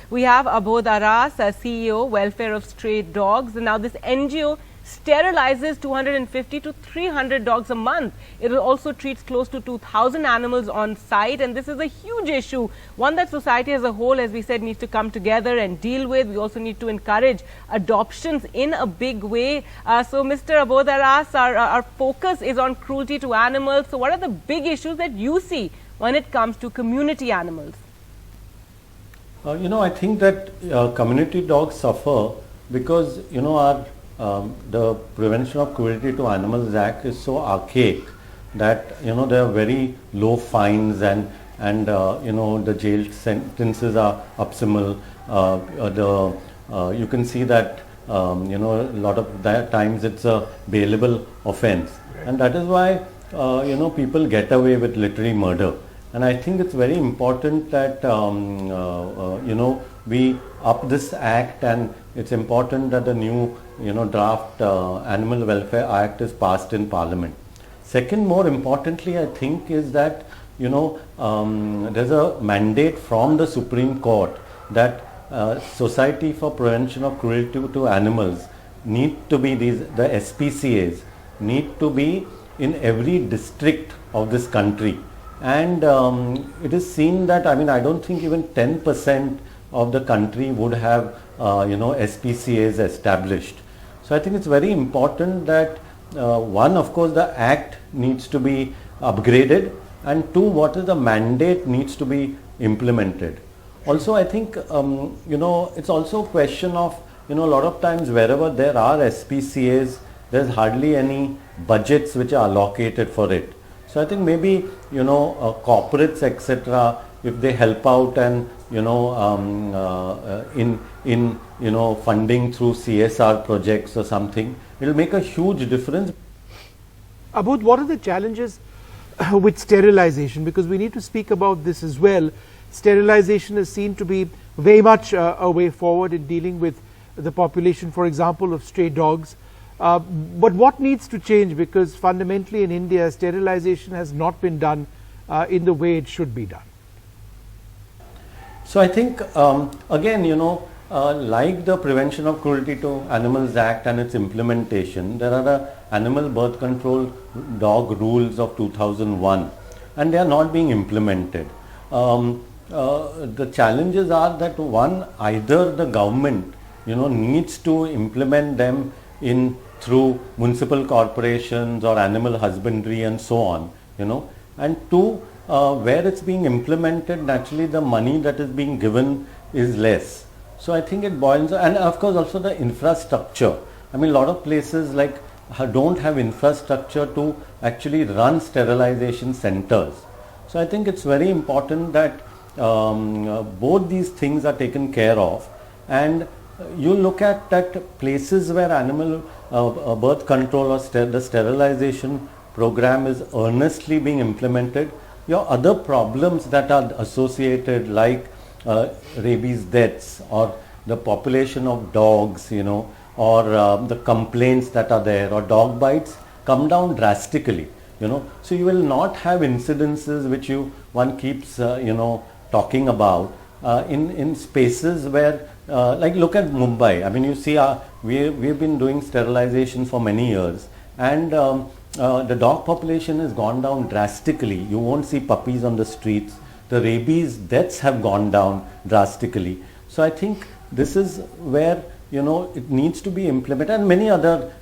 We have Abodh Aras, CEO, Welfare of Stray Dogs. And now this NGO sterilizes 250 to 300 dogs a month. It also treats close to 2,000 animals on site, and this is a huge issue, one that society as a whole, as we said, needs to come together and deal with. We also need to encourage adoptions in a big way. So, Mr. Abodh Aras, our focus is on cruelty to animals. So, what are the big issues that you see when it comes to community animals? I think that community dogs suffer because, the Prevention of Cruelty to Animals Act is so archaic that, there are very low fines and the jail sentences are abysmal. You can see that, a lot of times it's a bailable offense. And that is why, people get away with literary murder. And I think it's very important that, we up this act, and it's important that the new, draft Animal Welfare Act is passed in Parliament. Second, more importantly, I think is that, there's a mandate from the Supreme Court that Society for Prevention of Cruelty to Animals need to be the SPCAs need to be in every district of this country. And it is seen that, I don't think even 10% of the country would have, SPCAs established. So I think it's very important that one, of course, the act needs to be upgraded, and two, what is the mandate needs to be implemented. Also, I think, it's also a question of, a lot of times wherever there are SPCAs, there's hardly any budgets which are allocated for it. So I think maybe, corporates, etc., if they help out and, in funding through CSR projects or something, it will make a huge difference. Abodh, what are the challenges with sterilization? Because we need to speak about this as well. Sterilization is seen to be very much a way forward in dealing with the population, for example, of stray dogs. But what needs to change? Because fundamentally in India, sterilization has not been done in the way it should be done. So I think, again, like the Prevention of Cruelty to Animals Act and its implementation, there are the Animal Birth Control Dog Rules of 2001, and they are not being implemented. The challenges are that, one, either the government, needs to implement them through municipal corporations or animal husbandry and so on, and two, where it's being implemented, naturally the money that is being given is less. So I think it boils, and of course also the infrastructure. A lot of places don't have infrastructure to actually run sterilization centers. So I think it's very important that both these things are taken care of, and you look at that places where animal birth control or the sterilization program is earnestly being implemented, your other problems that are associated, like rabies deaths or the population of dogs, or the complaints that are there, or dog bites, come down drastically, So you will not have incidences which one keeps, talking about in spaces where, look at Mumbai. You see, we've been doing sterilization for many years, and the dog population has gone down drastically. You won't see puppies on the streets. The rabies deaths have gone down drastically. So I think this is where, it needs to be implemented, and many other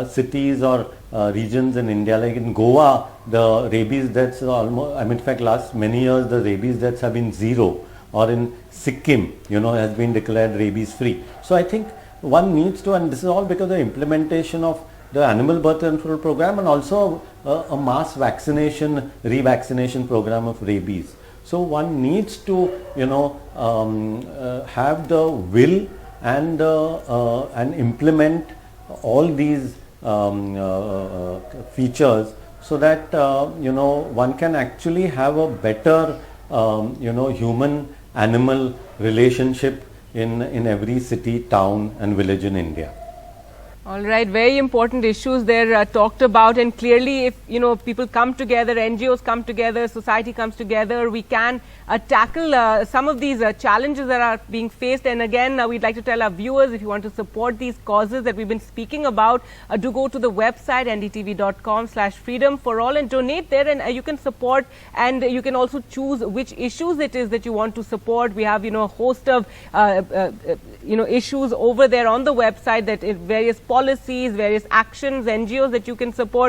cities or regions in India, like in Goa, the rabies deaths are almost, in fact, last many years the rabies deaths have been zero, or in Sikkim, has been declared rabies free. So I think one needs to, and this is all because of the implementation of the Animal Birth Control Program, and also a mass vaccination, revaccination program of rabies. So one needs to, have the will and implement all these features, so that, one can actually have a better, human-animal relationship in every city, town and village in India. All right, very important issues there talked about, and clearly if people come together, NGOs come together, society comes together, we can tackle some of these challenges that are being faced. And again, we'd like to tell our viewers, if you want to support these causes that we've been speaking about, do go to the website ndtv.com/freedom for all and donate there, and you can support, and you can also choose which issues it is that you want to support. We have a host of issues over there on the website, that various policies, various actions, NGOs that you can support.